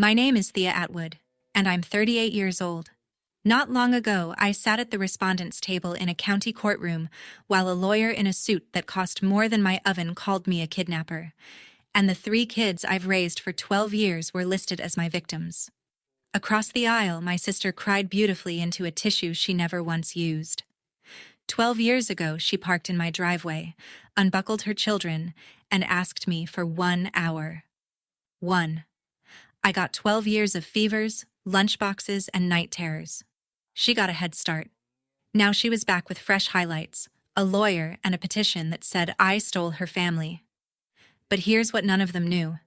My name is Thea Atwood, and I'm 38 years old. Not long ago, I sat at the respondent's table in a county courtroom while a lawyer in a suit that cost more than my oven called me a kidnapper, and the 3 kids I've raised for 12 years were listed as my victims. Across the aisle, my sister cried beautifully into a tissue she never once used. 12 years ago, she parked in my driveway, unbuckled her children, and asked me for 1 hour. 1. I got 12 years of fevers, lunchboxes, and night terrors. She got a head start. Now she was back with fresh highlights, a lawyer, and a petition that said I stole her family. But here's what none of them knew.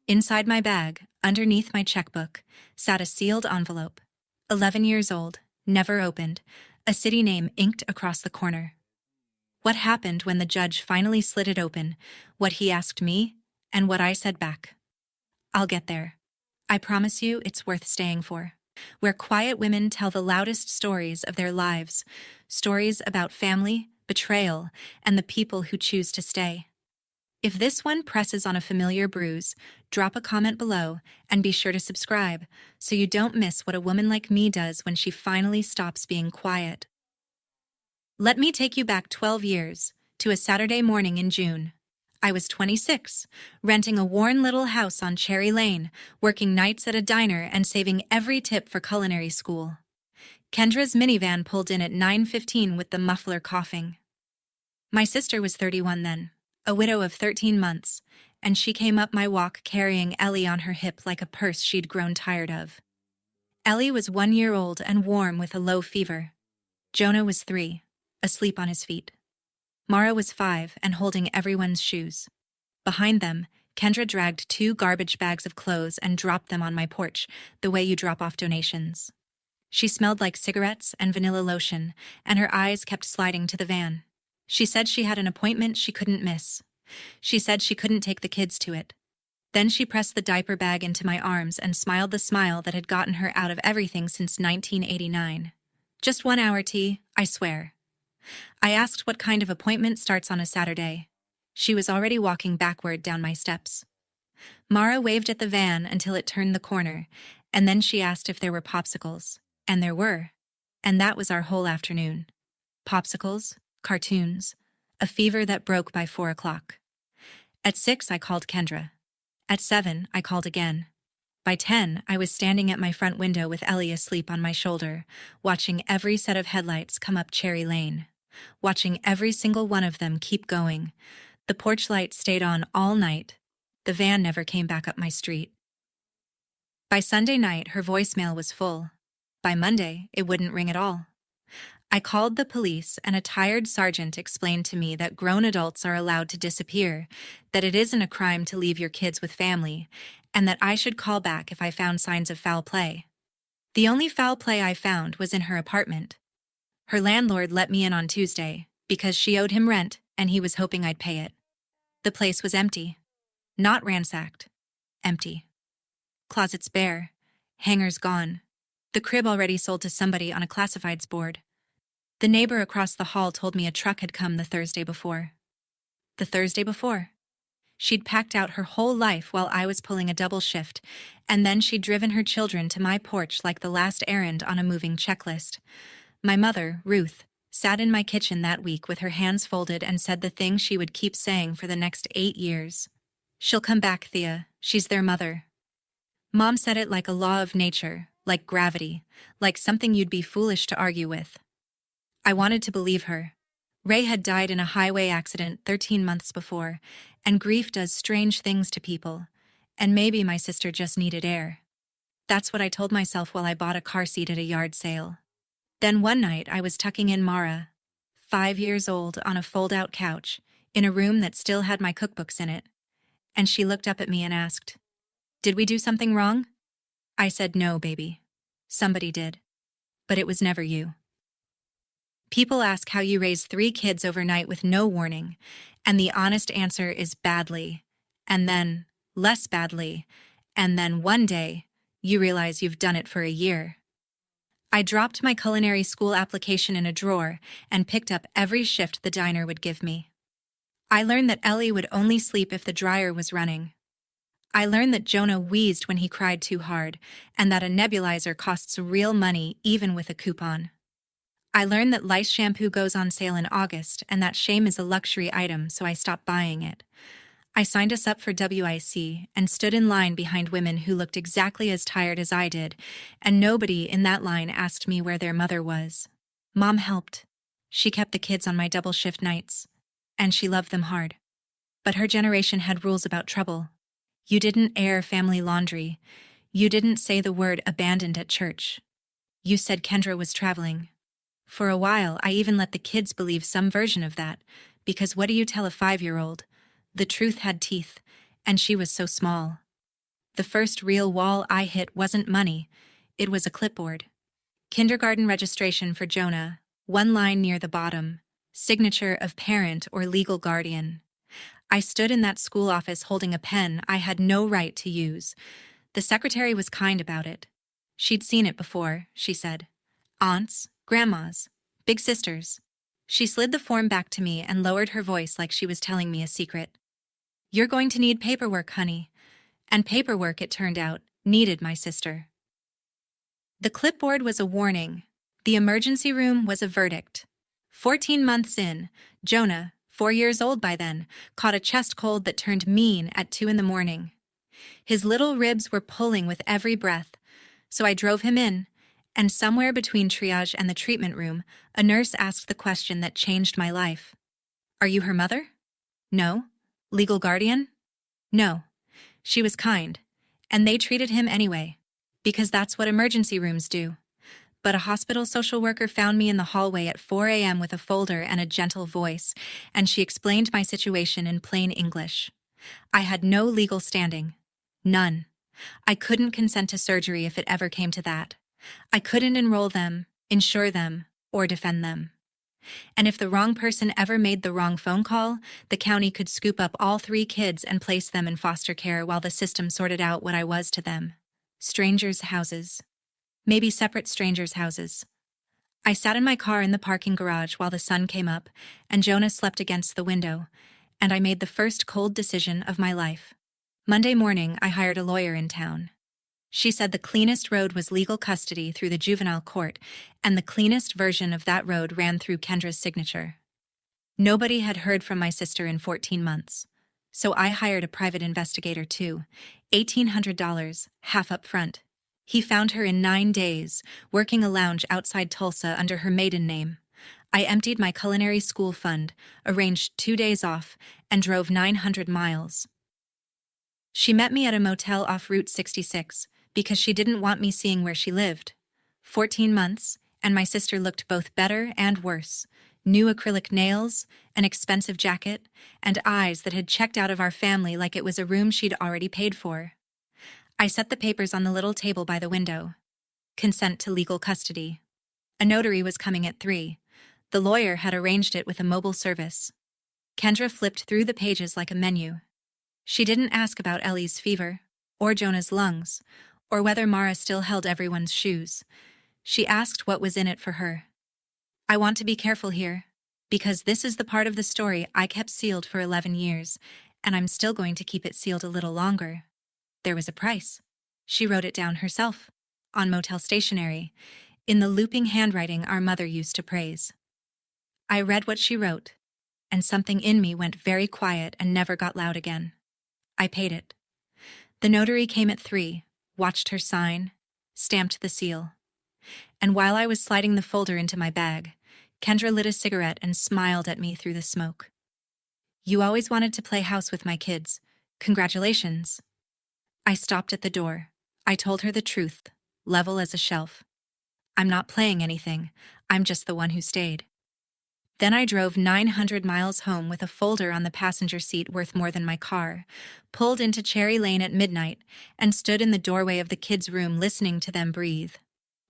Inside my bag, underneath my checkbook, sat a sealed envelope. 11 years old, never opened, a city name inked across the corner. What happened when the judge finally slid it open, what he asked me, and what I said back? I'll get there. I promise you it's worth staying for. Where quiet women tell the loudest stories of their lives, stories about family, betrayal, and the people who choose to stay. If this one presses on a familiar bruise, drop a comment below and be sure to subscribe so you don't miss what a woman like me does when she finally stops being quiet. Let me take you back 12 years, to a Saturday morning in June. I was 26, renting a worn little house on Cherry Lane, working nights at a diner and saving every tip for culinary school. Kendra's minivan pulled in at 9:15 with the muffler coughing. My sister was 31 then, a widow of 13 months, and she came up my walk carrying Ellie on her hip like a purse she'd grown tired of. Ellie was 1 year old and warm with a low fever. Jonah was 3, asleep on his feet. Mara was 5 and holding everyone's shoes. Behind them, Kendra dragged 2 garbage bags of clothes and dropped them on my porch, the way you drop off donations. She smelled like cigarettes and vanilla lotion, and her eyes kept sliding to the van. She said she had an appointment she couldn't miss. She said she couldn't take the kids to it. Then she pressed the diaper bag into my arms and smiled the smile that had gotten her out of everything since 1989. Just 1 hour, T, I swear. I asked what kind of appointment starts on a Saturday. She was already walking backward down my steps. Mara waved at the van until it turned the corner, and then she asked if there were popsicles. And there were. And that was our whole afternoon. Popsicles, cartoons, a fever that broke by 4 o'clock. At 6, I called Kendra. At 7, I called again. By 10, I was standing at my front window with Ellie asleep on my shoulder, watching every set of headlights come up Cherry Lane. Watching every single one of them keep going. The porch light stayed on all night. The van never came back up my street. By Sunday night, her voicemail was full. By Monday, it wouldn't ring at all. I called the police, and a tired sergeant explained to me that grown adults are allowed to disappear, that it isn't a crime to leave your kids with family, and that I should call back if I found signs of foul play. The only foul play I found was in her apartment. Her landlord let me in on Tuesday because she owed him rent and he was hoping I'd pay it. The place was empty. Not ransacked. Empty. Closets bare. Hangers gone. The crib already sold to somebody on a classifieds board. The neighbor across the hall told me a truck had come the Thursday before. The Thursday before. She'd packed out her whole life while I was pulling a double shift, and then she'd driven her children to my porch like the last errand on a moving checklist. My mother, Ruth, sat in my kitchen that week with her hands folded and said the thing she would keep saying for the next 8 years. She'll come back, Thea. She's their mother. Mom said it like a law of nature, like gravity, like something you'd be foolish to argue with. I wanted to believe her. Ray had died in a highway accident 13 months before, and grief does strange things to people, and maybe my sister just needed air. That's what I told myself while I bought a car seat at a yard sale. Then one night I was tucking in Mara, 5 years old, on a fold-out couch, in a room that still had my cookbooks in it, and she looked up at me and asked, "Did we do something wrong?" I said, "No, baby. Somebody did. But it was never you." People ask how you raise 3 kids overnight with no warning, and the honest answer is badly, and then less badly, and then one day you realize you've done it for a year. I dropped my culinary school application in a drawer and picked up every shift the diner would give me. I learned that Ellie would only sleep if the dryer was running. I learned that Jonah wheezed when he cried too hard, and that a nebulizer costs real money even with a coupon. I learned that lice shampoo goes on sale in August and that shame is a luxury item, so I stopped buying it. I signed us up for WIC and stood in line behind women who looked exactly as tired as I did, and nobody in that line asked me where their mother was. Mom helped. She kept the kids on my double shift nights, and she loved them hard. But her generation had rules about trouble. You didn't air family laundry. You didn't say the word abandoned at church. You said Kendra was traveling. For a while, I even let the kids believe some version of that, because what do you tell a 5-year-old? The truth had teeth, and she was so small. The first real wall I hit wasn't money, it was a clipboard. Kindergarten registration for Jonah, one line near the bottom, signature of parent or legal guardian. I stood in that school office holding a pen I had no right to use. The secretary was kind about it. She'd seen it before, she said. Aunts, grandmas, big sisters. She slid the form back to me and lowered her voice like she was telling me a secret. You're going to need paperwork, honey. And paperwork, it turned out, needed my sister. The clipboard was a warning. The emergency room was a verdict. 14 months in, Jonah, 4 years old by then, caught a chest cold that turned mean at 2 in the morning. His little ribs were pulling with every breath, so I drove him in, and somewhere between triage and the treatment room, a nurse asked the question that changed my life. Are you her mother? No. Legal guardian? No. She was kind, and they treated him anyway, because that's what emergency rooms do. But a hospital social worker found me in the hallway at 4 a.m. with a folder and a gentle voice, and she explained my situation in plain English. I had no legal standing. None. I couldn't consent to surgery if it ever came to that. I couldn't enroll them, insure them, or defend them. And if the wrong person ever made the wrong phone call, the county could scoop up all 3 kids and place them in foster care while the system sorted out what I was to them. Strangers' houses. Maybe separate strangers' houses. I sat in my car in the parking garage while the sun came up, and Jonah slept against the window, and I made the first cold decision of my life. Monday morning, I hired a lawyer in town. She said the cleanest road was legal custody through the juvenile court, and the cleanest version of that road ran through Kendra's signature. Nobody had heard from my sister in 14 months, so I hired a private investigator too, $1,800, half up front. He found her in 9 days, working a lounge outside Tulsa under her maiden name. I emptied my culinary school fund, arranged 2 days off, and drove 900 miles. She met me at a motel off Route 66, because she didn't want me seeing where she lived. 14 months, and my sister looked both better and worse. New acrylic nails, an expensive jacket, and eyes that had checked out of our family like it was a room she'd already paid for. I set the papers on the little table by the window. Consent to legal custody. A notary was coming at 3. The lawyer had arranged it with a mobile service. Kendra flipped through the pages like a menu. She didn't ask about Ellie's fever, or Jonah's lungs, or whether Mara still held everyone's shoes. She asked what was in it for her. I want to be careful here, because this is the part of the story I kept sealed for 11 years, and I'm still going to keep it sealed a little longer. There was a price. She wrote it down herself, on motel stationery, in the looping handwriting our mother used to praise. I read what she wrote, and something in me went very quiet and never got loud again. I paid it. The notary came at 3, watched her sign, stamped the seal. And while I was sliding the folder into my bag, Kendra lit a cigarette and smiled at me through the smoke. You always wanted to play house with my kids. Congratulations. I stopped at the door. I told her the truth, level as a shelf. I'm not playing anything. I'm just the one who stayed. Then I drove 900 miles home with a folder on the passenger seat worth more than my car, pulled into Cherry Lane at midnight, and stood in the doorway of the kids' room listening to them breathe.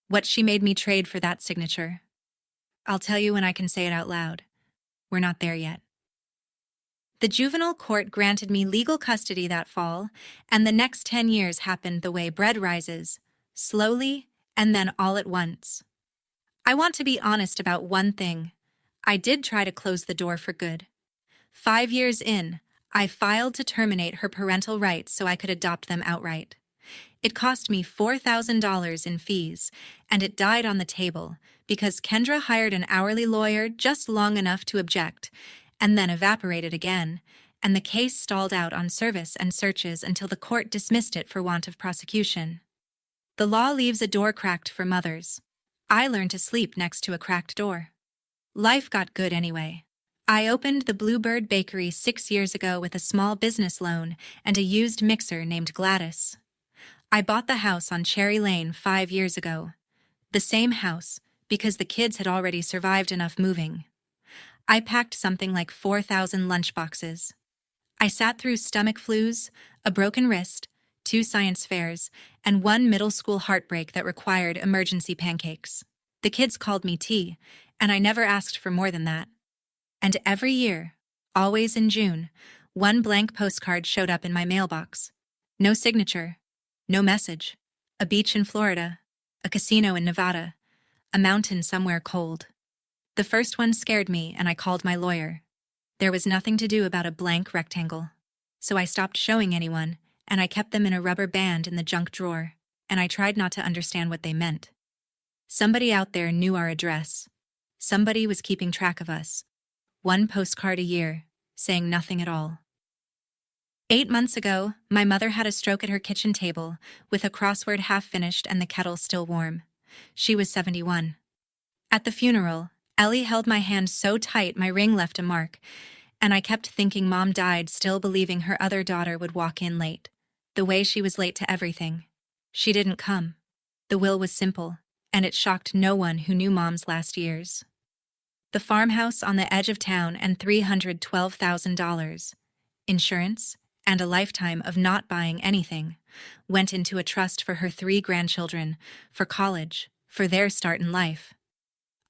What she made me trade for that signature. I'll tell you when I can say it out loud. We're not there yet. The juvenile court granted me legal custody that fall, and the next 10 years happened the way bread rises, slowly and then all at once. I want to be honest about one thing. I did try to close the door for good. 5 years in, I filed to terminate her parental rights so I could adopt them outright. It cost me $4,000 in fees, and it died on the table because Kendra hired an hourly lawyer just long enough to object, and then evaporated again, and the case stalled out on service and searches until the court dismissed it for want of prosecution. The law leaves a door cracked for mothers. I learned to sleep next to a cracked door. Life got good anyway. I opened the Bluebird Bakery 6 years ago with a small business loan and a used mixer named Gladys. I bought the house on Cherry Lane 5 years ago. The same house, because the kids had already survived enough moving. I packed something like 4,000 lunchboxes. I sat through stomach flus, a broken wrist, 2 science fairs, and 1 middle school heartbreak that required emergency pancakes. The kids called me T, and I never asked for more than that. And every year, always in June, 1 blank postcard showed up in my mailbox. No signature, no message. A beach in Florida, a casino in Nevada, a mountain somewhere cold. The first one scared me, and I called my lawyer. There was nothing to do about a blank rectangle. So I stopped showing anyone, and I kept them in a rubber band in the junk drawer, and I tried not to understand what they meant. Somebody out there knew our address. Somebody was keeping track of us. 1 postcard a year, saying nothing at all. 8 months ago, my mother had a stroke at her kitchen table, with a crossword half finished and the kettle still warm. She was 71. At the funeral, Ellie held my hand so tight my ring left a mark, and I kept thinking Mom died still believing her other daughter would walk in late. The way she was late to everything. She didn't come. The will was simple, and it shocked no one who knew Mom's last years. The farmhouse on the edge of town and $312,000. Insurance, and a lifetime of not buying anything, went into a trust for her 3 grandchildren, for college, for their start in life.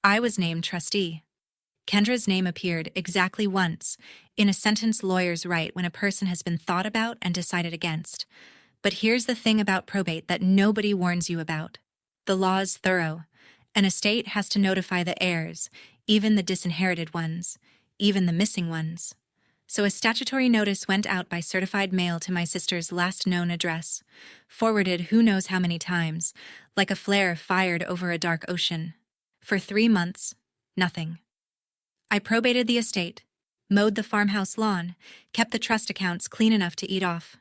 I was named trustee. Kendra's name appeared exactly once, in a sentence lawyers write when a person has been thought about and decided against. But here's the thing about probate that nobody warns you about. The law is thorough. An estate has to notify the heirs, even the disinherited ones, even the missing ones. So a statutory notice went out by certified mail to my sister's last known address, forwarded who knows how many times, like a flare fired over a dark ocean. For 3 months, nothing. I probated the estate, mowed the farmhouse lawn, kept the trust accounts clean enough to eat off.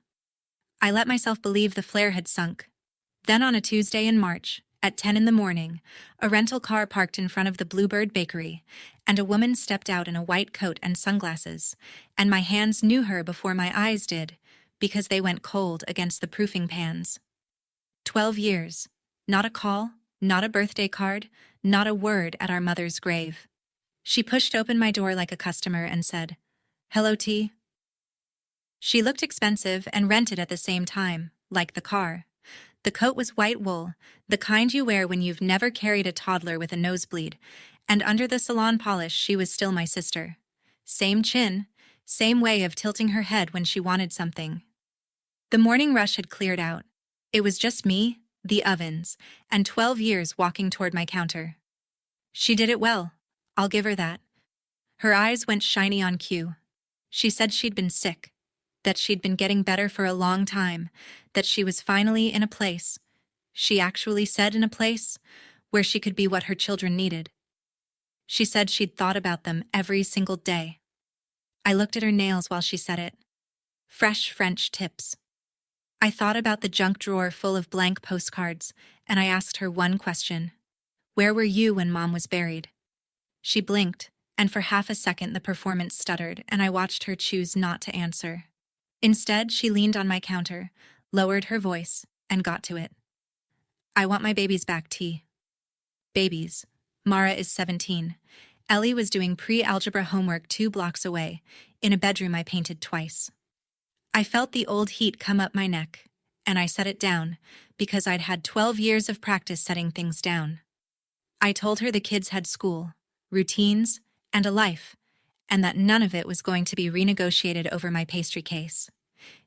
I let myself believe the flare had sunk. Then on a Tuesday in March, at 10 in the morning, a rental car parked in front of the Bluebird Bakery, and a woman stepped out in a white coat and sunglasses, and my hands knew her before my eyes did, because they went cold against the proofing pans. 12 years. Not a call, not a birthday card, not a word at our mother's grave. She pushed open my door like a customer and said, "Hello, T." She looked expensive and rented at the same time, like the car. The coat was white wool, the kind you wear when you've never carried a toddler with a nosebleed, and under the salon polish she was still my sister. Same chin, same way of tilting her head when she wanted something. The morning rush had cleared out. It was just me, the ovens, and 12 years walking toward my counter. She did it well. I'll give her that. Her eyes went shiny on cue. She said she'd been sick, that she'd been getting better for a long time, that she was finally in a place, she actually said in a place, where she could be what her children needed. She said she'd thought about them every single day. I looked at her nails while she said it. Fresh French tips. I thought about the junk drawer full of blank postcards, and I asked her one question. Where were you when Mom was buried? She blinked, and for half a second the performance stuttered, and I watched her choose not to answer. Instead, she leaned on my counter, lowered her voice, and got to it. I want my babies back, T. Babies. Mara is 17. Ellie was doing pre-algebra homework 2 blocks away, in a bedroom I painted twice. I felt the old heat come up my neck, and I set it down, because I'd had 12 years of practice setting things down. I told her the kids had school, routines, and a life, and that none of it was going to be renegotiated over my pastry case.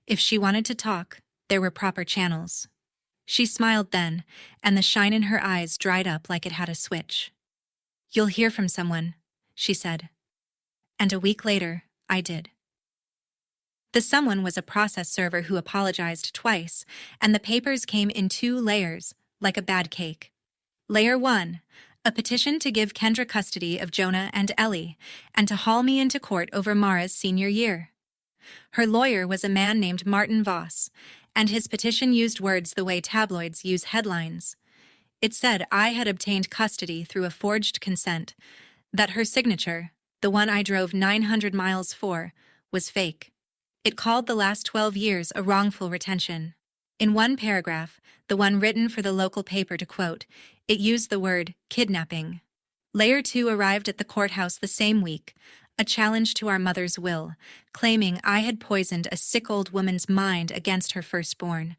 If she wanted to talk, there were proper channels. She smiled then, and the shine in her eyes dried up like it had a switch. You'll hear from someone, she said. And a week later, I did. The someone was a process server who apologized twice, and the papers came in 2 layers, like a bad cake. Layer 1, a petition to give Kendra custody of Jonah and Ellie, and to haul me into court over Mara's senior year. Her lawyer was a man named Martin Voss, and his petition used words the way tabloids use headlines. It said I had obtained custody through a forged consent, that her signature, the one I drove 900 miles for, was fake. It called the last 12 years a wrongful retention. In one paragraph, the one written for the local paper to quote, it used the word kidnapping. Layer 2 arrived at the courthouse the same week, a challenge to our mother's will, claiming I had poisoned a sick old woman's mind against her firstborn,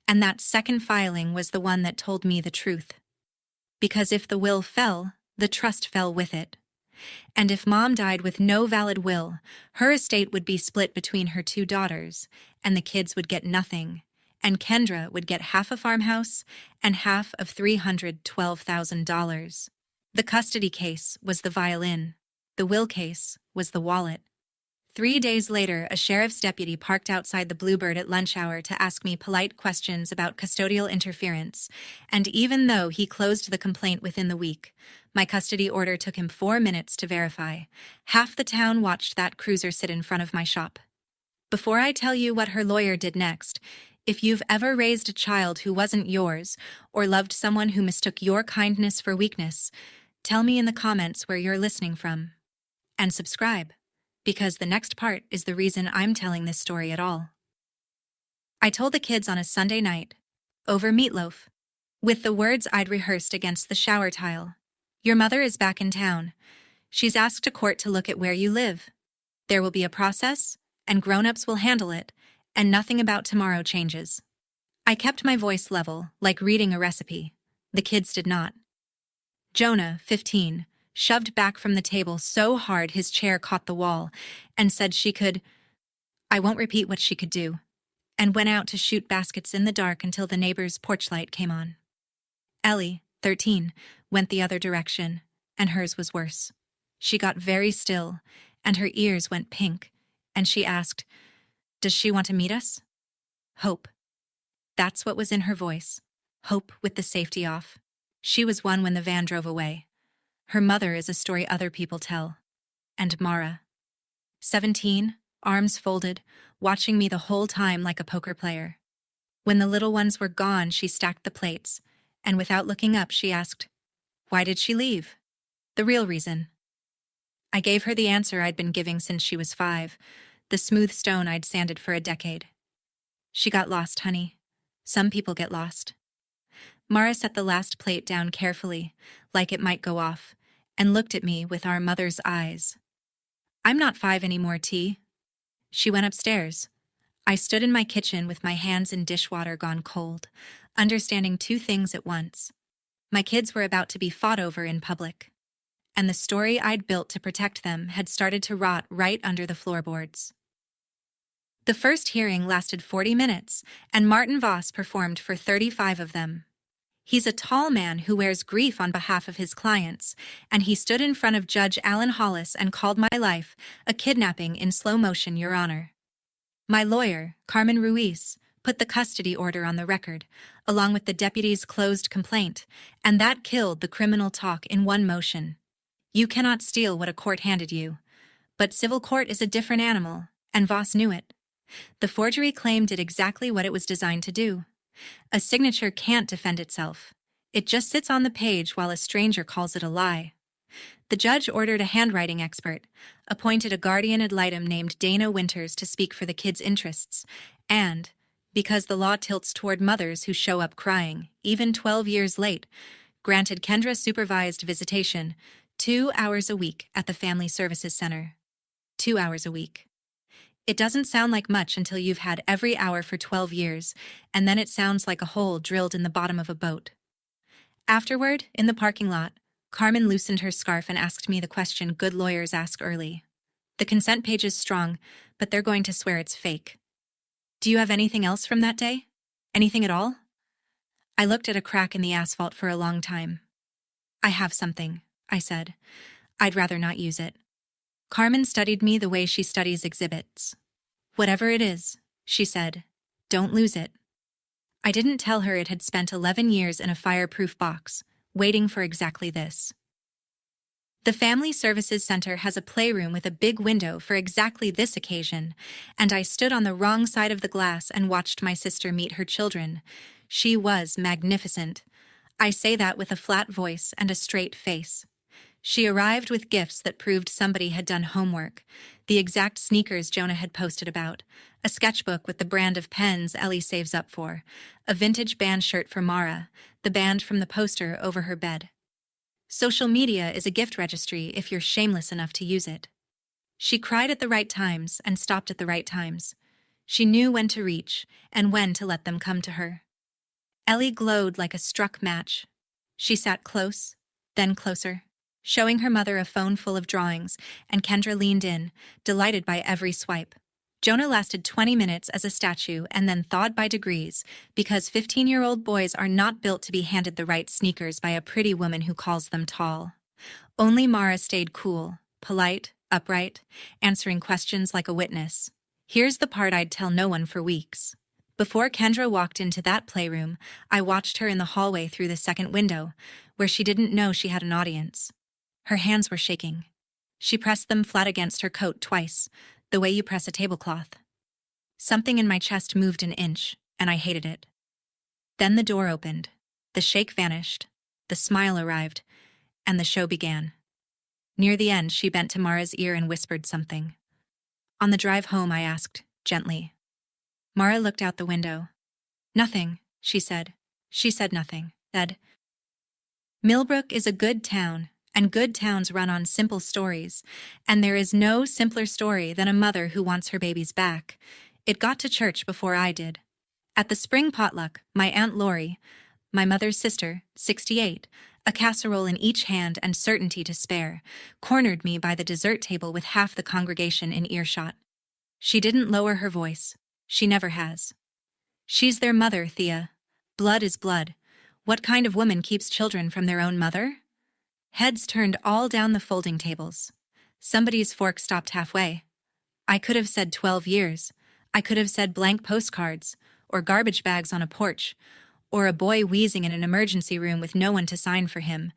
and that second filing was the one that told me the truth. Because if the will fell, the trust fell with it. And if Mom died with no valid will, her estate would be split between her 2 daughters, and the kids would get nothing, and Kendra would get half a farmhouse and half of $312,000. The custody case was the violin. The will case was the wallet. 3 days later, a sheriff's deputy parked outside the Bluebird at lunch hour to ask me polite questions about custodial interference, and even though he closed the complaint within the week, my custody order took him 4 minutes to verify. Half the town watched that cruiser sit in front of my shop. Before I tell you what her lawyer did next, if you've ever raised a child who wasn't yours, or loved someone who mistook your kindness for weakness, tell me in the comments where you're listening from. And subscribe, because the next part is the reason I'm telling this story at all. I told the kids on a Sunday night, over meatloaf, with the words I'd rehearsed against the shower tile. Your mother is back in town. She's asked a court to look at where you live. There will be a process, and grown-ups will handle it, and nothing about tomorrow changes. I kept my voice level, like reading a recipe. The kids did not. Jonah, 15, shoved back from the table so hard his chair caught the wall, and said she could, I won't repeat what she could do, and went out to shoot baskets in the dark until the neighbor's porch light came on. Ellie, 13, went the other direction, and hers was worse. She got very still, and her ears went pink, and she asked, does she want to meet us? Hope. That's what was in her voice. Hope with the safety off. She was one when the van drove away. Her mother is a story other people tell. And Mara. 17, arms folded, watching me the whole time like a poker player. When the little ones were gone, she stacked the plates, and without looking up, she asked, why did she leave? The real reason. I gave her the answer I'd been giving since she was 5, the smooth stone I'd sanded for a decade. She got lost, honey. Some people get lost. Mara set the last plate down carefully, like it might go off, and looked at me with our mother's eyes. I'm not 5 anymore, T. She went upstairs. I stood in my kitchen with my hands in dishwater gone cold, understanding 2 things at once. My kids were about to be fought over in public, and the story I'd built to protect them had started to rot right under the floorboards. The first hearing lasted 40 minutes, and Martin Voss performed for 35 of them. He's a tall man who wears grief on behalf of his clients, and he stood in front of Judge Alan Hollis and called my life a kidnapping in slow motion, Your Honor. My lawyer, Carmen Ruiz, put the custody order on the record, along with the deputy's closed complaint, and that killed the criminal talk in one motion. You cannot steal what a court handed you. But civil court is a different animal, and Voss knew it. The forgery claim did exactly what it was designed to do. A signature can't defend itself. It just sits on the page while a stranger calls it a lie. The judge ordered a handwriting expert, appointed a guardian ad litem named Dana Winters to speak for the kids' interests, and, because the law tilts toward mothers who show up crying, even 12 years late, granted Kendra supervised visitation, 2 hours a week at the Family Services Center. 2 hours a week. It doesn't sound like much until you've had every hour for 12 years, and then it sounds like a hole drilled in the bottom of a boat. Afterward, in the parking lot, Carmen loosened her scarf and asked me the question good lawyers ask early. The consent page is strong, but they're going to swear it's fake. Do you have anything else from that day? Anything at all? I looked at a crack in the asphalt for a long time. I have something, I said. I'd rather not use it. Carmen studied me the way she studies exhibits. Whatever it is, she said, don't lose it. I didn't tell her it had spent 11 years in a fireproof box, waiting for exactly this. The Family Services Center has a playroom with a big window for exactly this occasion, and I stood on the wrong side of the glass and watched my sister meet her children. She was magnificent. I say that with a flat voice and a straight face. She arrived with gifts that proved somebody had done homework, the exact sneakers Jonah had posted about, a sketchbook with the brand of pens Ellie saves up for, a vintage band shirt for Mara, the band from the poster over her bed. Social media is a gift registry if you're shameless enough to use it. She cried at the right times and stopped at the right times. She knew when to reach and when to let them come to her. Ellie glowed like a struck match. She sat close, then closer, showing her mother a phone full of drawings, and Kendra leaned in, delighted by every swipe. Jonah lasted 20 minutes as a statue and then thawed by degrees, because 15-year-old boys are not built to be handed the right sneakers by a pretty woman who calls them tall. Only Mara stayed cool, polite, upright, answering questions like a witness. Here's the part I'd tell no one for weeks. Before Kendra walked into that playroom, I watched her in the hallway through the second window, where she didn't know she had an audience. Her hands were shaking. She pressed them flat against her coat twice, the way you press a tablecloth. Something in my chest moved an inch, and I hated it. Then the door opened, the shake vanished, the smile arrived, and the show began. Near the end, she bent to Mara's ear and whispered something. On the drive home, I asked, gently. Mara looked out the window. Nothing, she said. She said nothing. Said, Millbrook is a good town, and good towns run on simple stories, and there is no simpler story than a mother who wants her babies back. It got to church before I did. At the spring potluck, my Aunt Lori, my mother's sister, 68, a casserole in each hand and certainty to spare, cornered me by the dessert table with half the congregation in earshot. She didn't lower her voice. She never has. She's their mother, Thea. Blood is blood. What kind of woman keeps children from their own mother? Heads turned all down the folding tables. Somebody's fork stopped halfway. I could have said 12 years. I could have said blank postcards, or garbage bags on a porch, or a boy wheezing in an emergency room with no one to sign for him.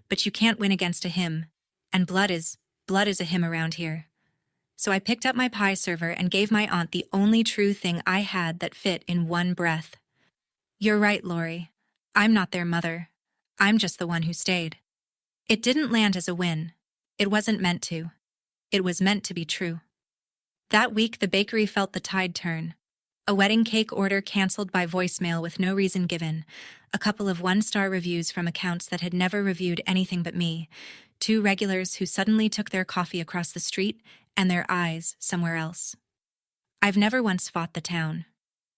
But you can't win against a him, and blood is a him around here. So I picked up my pie server and gave my aunt the only true thing I had that fit in one breath. You're right, Lori. I'm not their mother. I'm just the one who stayed. It didn't land as a win. It wasn't meant to. It was meant to be true. That week, the bakery felt the tide turn. A wedding cake order canceled by voicemail with no reason given, a couple of one-star reviews from accounts that had never reviewed anything but me, 2 regulars who suddenly took their coffee across the street and their eyes somewhere else. I've never once fought the town.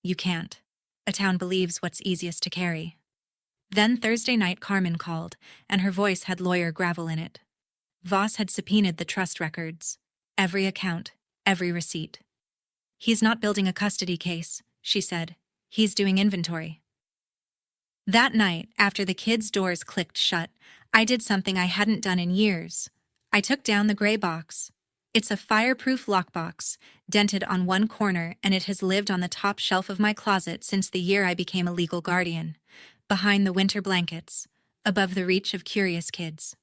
You can't. A town believes what's easiest to carry. Then Thursday night Carmen called, and her voice had lawyer gravel in it. Voss had subpoenaed the trust records. Every account, every receipt. He's not building a custody case, she said. He's doing inventory. That night, after the kids' doors clicked shut, I did something I hadn't done in years. I took down the gray box. It's a fireproof lockbox, dented on one corner, and it has lived on the top shelf of my closet since the year I became a legal guardian. Behind the winter blankets, above the reach of curious kids.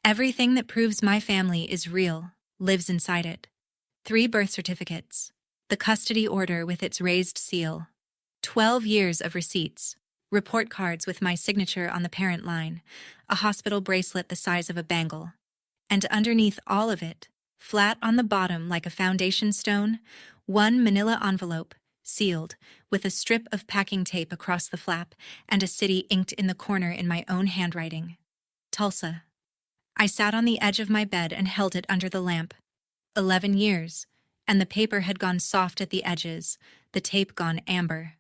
Everything that proves my family is real lives inside it. 3 birth certificates, the custody order with its raised seal, 12 years of receipts, report cards with my signature on the parent line, a hospital bracelet the size of a bangle, and underneath all of it, flat on the bottom like a foundation stone, 1 manila envelope, sealed, with a strip of packing tape across the flap and a city inked in the corner in my own handwriting. Tulsa. I sat on the edge of my bed and held it under the lamp. 11 years, and the paper had gone soft at the edges, the tape gone amber.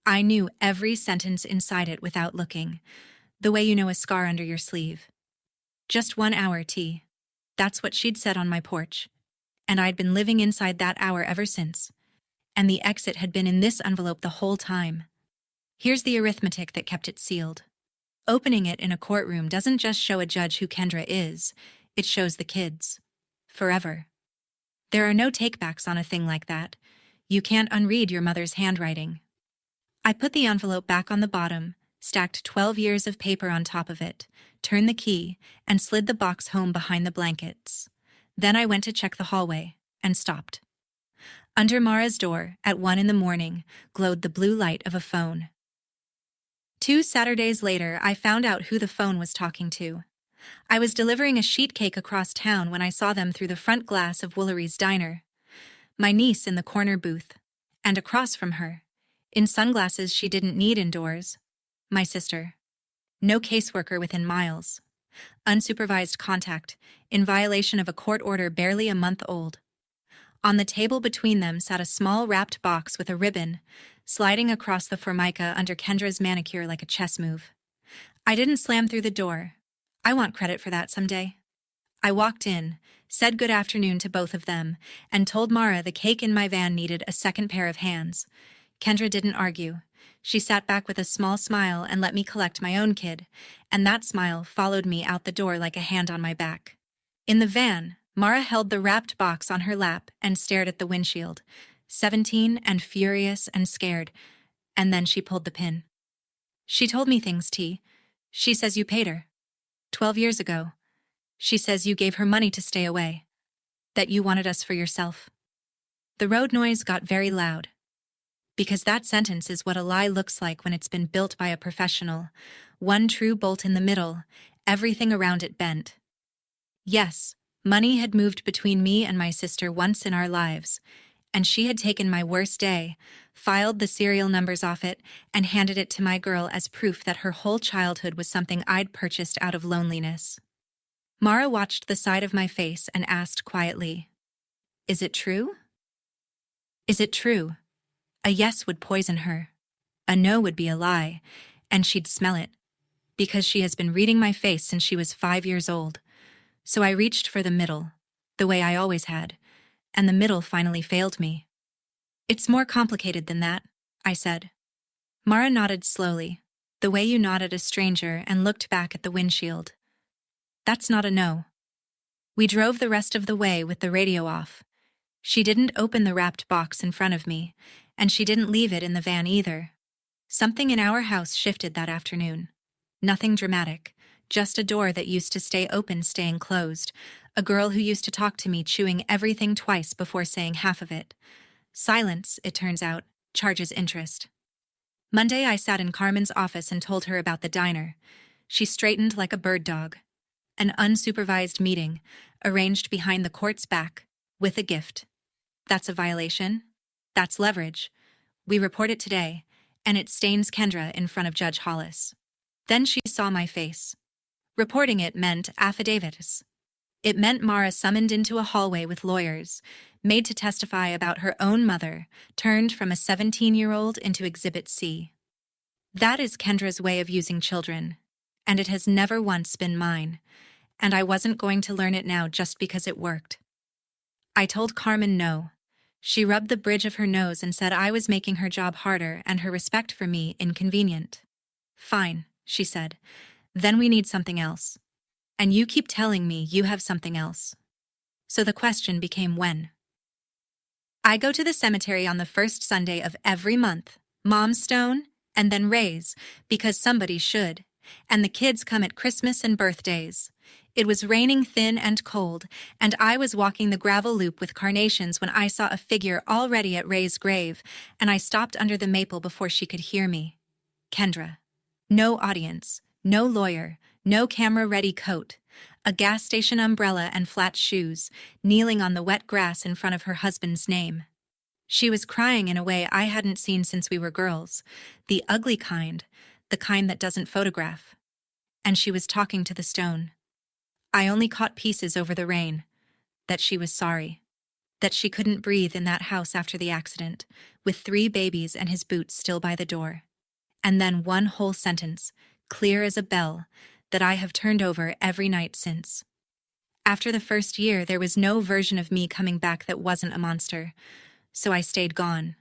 I knew every sentence inside it without looking, the way you know a scar under your sleeve. Just 1 hour, T. That's what she'd said on my porch. And I'd been living inside that hour ever since. And the exit had been in this envelope the whole time. Here's the arithmetic that kept it sealed. Opening it in a courtroom doesn't just show a judge who Kendra is, it shows the kids. Forever. There are no takebacks on a thing like that. You can't unread your mother's handwriting. I put the envelope back on the bottom, stacked 12 years of paper on top of it, turned the key, and slid the box home behind the blankets. Then I went to check the hallway, and stopped. Under Mara's door, at 1 in the morning, glowed the blue light of a phone. 2 Saturdays later, I found out who the phone was talking to. I was delivering a sheet cake across town when I saw them through the front glass of Woolery's diner. My niece in the corner booth, and across from her, in sunglasses she didn't need indoors, my sister. No caseworker within miles. Unsupervised contact, in violation of a court order barely a month old. On the table between them sat a small wrapped box with a ribbon, sliding across the formica under Kendra's manicure like a chess move. I didn't slam through the door. I want credit for that someday. I walked in, said good afternoon to both of them, and told Mara the cake in my van needed a second pair of hands. Kendra didn't argue. She sat back with a small smile and let me collect my own kid, and that smile followed me out the door like a hand on my back. In the van, Mara held the wrapped box on her lap and stared at the windshield, 17 and furious and scared, and then she pulled the pin. She told me things, T. She says you paid her. 12 years ago. She says you gave her money to stay away. That you wanted us for yourself. The road noise got very loud. Because that sentence is what a lie looks like when it's been built by a professional. One true bolt in the middle, everything around it bent. Yes, money had moved between me and my sister once in our lives, and she had taken my worst day, filed the serial numbers off it, and handed it to my girl as proof that her whole childhood was something I'd purchased out of loneliness. Mara watched the side of my face and asked quietly, "Is it true?" Is it true? A yes would poison her. A no would be a lie, and she'd smell it, because she has been reading my face since she was 5 years old. So I reached for the middle, the way I always had, and the middle finally failed me. "It's more complicated than that," I said. Mara nodded slowly, the way you nod at a stranger, and looked back at the windshield. "That's not a no." We drove the rest of the way with the radio off. She didn't open the wrapped box in front of me, and she didn't leave it in the van either. Something in our house shifted that afternoon. Nothing dramatic, just a door that used to stay open staying closed, a girl who used to talk to me chewing everything twice before saying half of it. Silence, it turns out, charges interest. Monday I sat in Carmen's office and told her about the diner. She straightened like a bird dog. An unsupervised meeting, arranged behind the court's back, with a gift. That's a violation. That's leverage. We report it today, and it stains Kendra in front of Judge Hollis. Then she saw my face. Reporting it meant affidavits. It meant Mara summoned into a hallway with lawyers, made to testify about her own mother, turned from a 17-year-old into Exhibit C. That is Kendra's way of using children, and it has never once been mine, and I wasn't going to learn it now just because it worked. I told Carmen no. She rubbed the bridge of her nose and said I was making her job harder and her respect for me inconvenient. "Fine," she said. "Then we need something else. And you keep telling me you have something else." So the question became when. I go to the cemetery on the first Sunday of every month, Mom's stone, and then Ray's, because somebody should, and the kids come at Christmas and birthdays. It was raining thin and cold, and I was walking the gravel loop with carnations when I saw a figure already at Ray's grave, and I stopped under the maple before she could hear me. Kendra. No audience, no lawyer, no camera-ready coat, a gas station umbrella and flat shoes, kneeling on the wet grass in front of her husband's name. She was crying in a way I hadn't seen since we were girls, the ugly kind, the kind that doesn't photograph. And she was talking to the stone. I only caught pieces over the rain, that she was sorry, that she couldn't breathe in that house after the accident, with 3 babies and his boots still by the door. And then one whole sentence, clear as a bell, that I have turned over every night since. After the first year, there was no version of me coming back that wasn't a monster, so I stayed gone.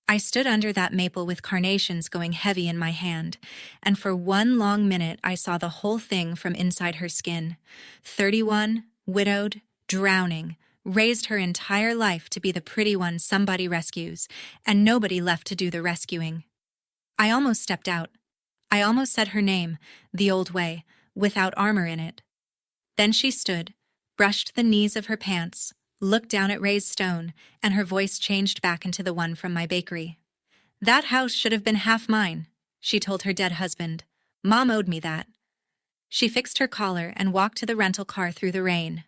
I stood under that maple with carnations going heavy in my hand, and for one long minute I saw the whole thing from inside her skin. 31, widowed, drowning, raised her entire life to be the pretty one somebody rescues, and nobody left to do the rescuing. I almost stepped out. I almost said her name, the old way, without armor in it. Then she stood, brushed the knees of her pants, looked down at Ray's stone, and her voice changed back into the one from my bakery. "That house should have been half mine," she told her dead husband. "Mom owed me that." She fixed her collar and walked to the rental car through the rain.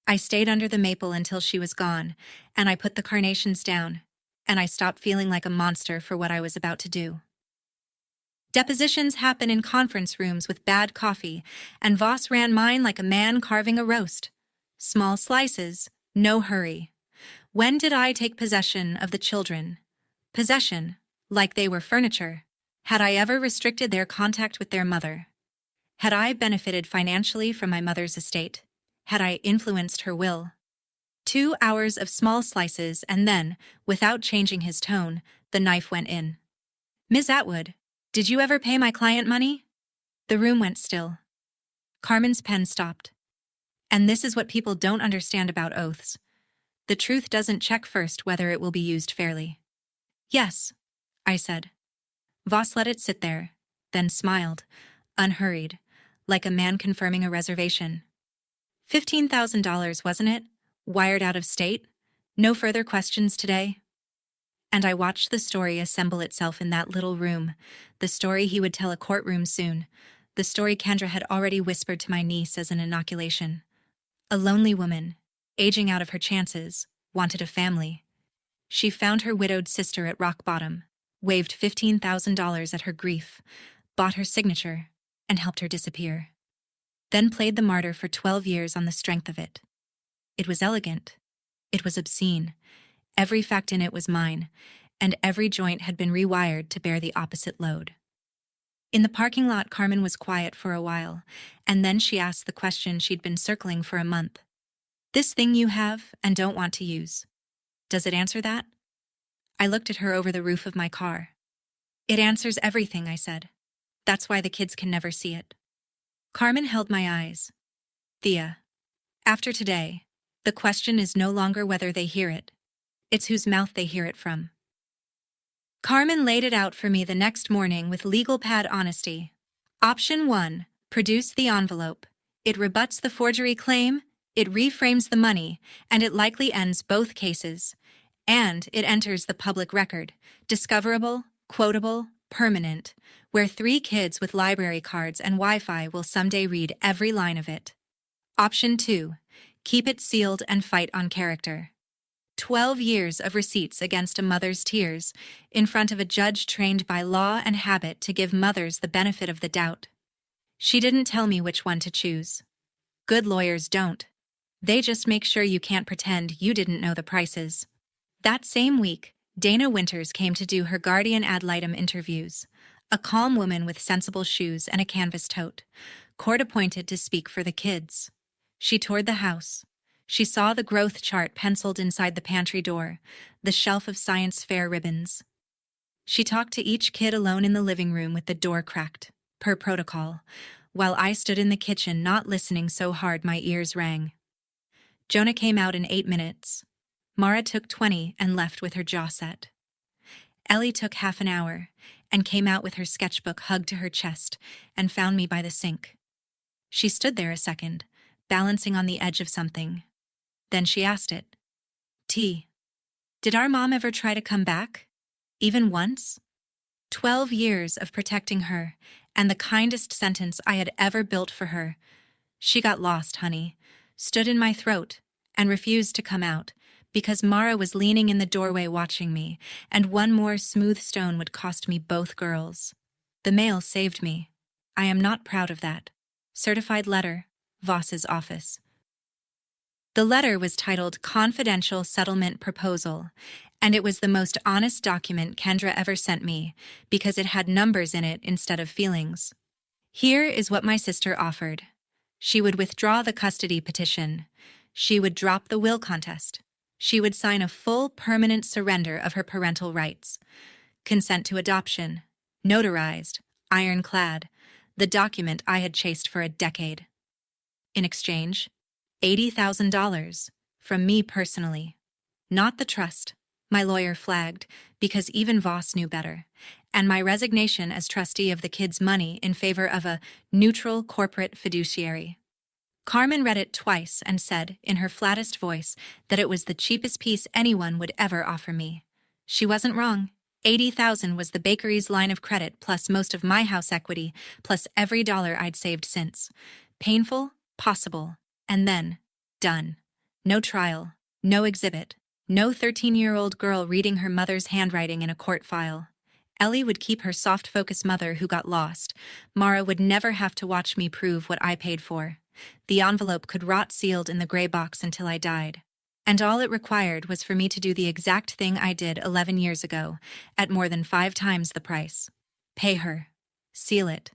I stayed under the maple until she was gone, and I put the carnations down, and I stopped feeling like a monster for what I was about to do. Depositions happen in conference rooms with bad coffee, and Voss ran mine like a man carving a roast. Small slices, no hurry. When did I take possession of the children? Possession, like they were furniture. Had I ever restricted their contact with their mother? Had I benefited financially from my mother's estate? Had I influenced her will? 2 hours of small slices, and then, without changing his tone, the knife went in. "Miss Atwood, did you ever pay my client money?" The room went still. Carmen's pen stopped. And this is what people don't understand about oaths. The truth doesn't check first whether it will be used fairly. "Yes," I said. Voss let it sit there, then smiled, unhurried, like a man confirming a reservation. $15,000, wasn't it? Wired out of state? No further questions today? And I watched the story assemble itself in that little room, the story he would tell a courtroom soon, the story Kendra had already whispered to my niece as an inoculation. A lonely woman, aging out of her chances, wanted a family. She found her widowed sister at rock bottom, waved $15,000 at her grief, bought her signature, and helped her disappear. Then played the martyr for 12 years on the strength of it. It was elegant. It was obscene. Every fact in it was mine, and every joint had been rewired to bear the opposite load. In the parking lot, Carmen was quiet for a while, and then she asked the question she'd been circling for a month. "This thing you have and don't want to use, does it answer that?" I looked at her over the roof of my car. "It answers everything," I said. "That's why the kids can never see it." Carmen held my eyes. "Thea, after today, the question is no longer whether they hear it. It's whose mouth they hear it from." Carmen laid it out for me the next morning with legal pad honesty. Option 1, produce the envelope. It rebuts the forgery claim, it reframes the money, and it likely ends both cases. And it enters the public record, discoverable, quotable, permanent, where 3 kids with library cards and Wi-Fi will someday read every line of it. Option 2, keep it sealed and fight on character. 12 years of receipts against a mother's tears, in front of a judge trained by law and habit to give mothers the benefit of the doubt. She didn't tell me which one to choose. Good lawyers don't. They just make sure you can't pretend you didn't know the prices. That same week, Dana Winters came to do her guardian ad litem interviews, a calm woman with sensible shoes and a canvas tote, court-appointed to speak for the kids. She toured the house. She saw the growth chart penciled inside the pantry door, the shelf of science fair ribbons. She talked to each kid alone in the living room with the door cracked, per protocol, while I stood in the kitchen not listening so hard my ears rang. Jonah came out in 8 minutes. Mara took 20 and left with her jaw set. Ellie took half an hour and came out with her sketchbook hugged to her chest and found me by the sink. She stood there a second, balancing on the edge of something. Then she asked it. "T, did our mom ever try to come back? Even once?" 12 years of protecting her, and the kindest sentence I had ever built for her. She got lost, honey, stood in my throat, and refused to come out, because Mara was leaning in the doorway watching me, and one more smooth stone would cost me both girls. The mail saved me. I am not proud of that. Certified letter, Voss's office. The letter was titled Confidential Settlement Proposal, and it was the most honest document Kendra ever sent me because it had numbers in it instead of feelings. Here is what my sister offered. She would withdraw the custody petition. She would drop the will contest. She would sign a full permanent surrender of her parental rights. Consent to adoption. Notarized. Ironclad. The document I had chased for a decade. In exchange, $80,000, From me personally. Not the trust, my lawyer flagged, because even Voss knew better, and my resignation as trustee of the kids' money in favor of a neutral corporate fiduciary. Carmen read it twice and said, in her flattest voice, that it was the cheapest piece anyone would ever offer me. She wasn't wrong. 80,000 was the bakery's line of credit plus most of my house equity plus every dollar I'd saved since. Painful, possible, and then, done. No trial, no exhibit, no 13-year-old girl reading her mother's handwriting in a court file. Ellie would keep her soft-focused mother who got lost. Mara would never have to watch me prove what I paid for. The envelope could rot sealed in the gray box until I died. And all it required was for me to do the exact thing I did 11 years ago, at more than 5 times the price. Pay her. Seal it.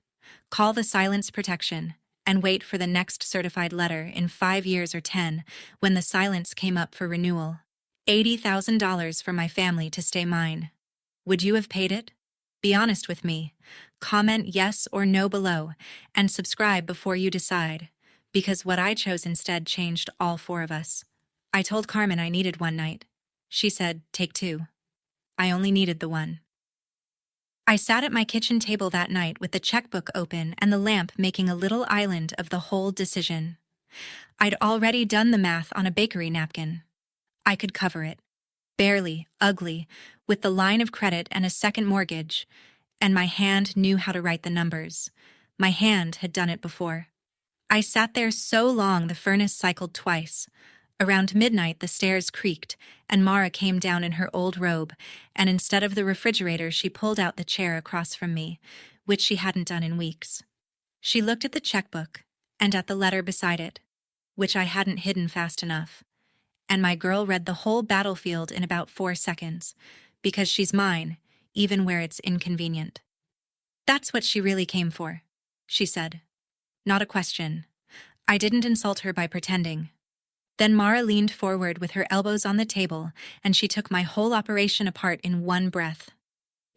Call the silence protection, and wait for the next certified letter in 5 years or 10, when the silence came up for renewal. $80,000 for my family to stay mine. Would you have paid it? Be honest with me. Comment yes or no below, and subscribe before you decide, because what I chose instead changed all 4 of us. I told Carmen I needed one night. She said, take 2. I only needed the one. I sat at my kitchen table that night with the checkbook open and the lamp making a little island of the whole decision. I'd already done the math on a bakery napkin. I could cover it. Barely, ugly, with the line of credit and a second mortgage, and my hand knew how to write the numbers. My hand had done it before. I sat there so long the furnace cycled twice. Around midnight the stairs creaked, and Mara came down in her old robe, and instead of the refrigerator she pulled out the chair across from me, which she hadn't done in weeks. She looked at the checkbook, and at the letter beside it, which I hadn't hidden fast enough. And my girl read the whole battlefield in about 4 seconds, because she's mine, even where it's inconvenient. That's what she really came for, she said. Not a question. I didn't insult her by pretending. Then Mara leaned forward with her elbows on the table, and she took my whole operation apart in one breath.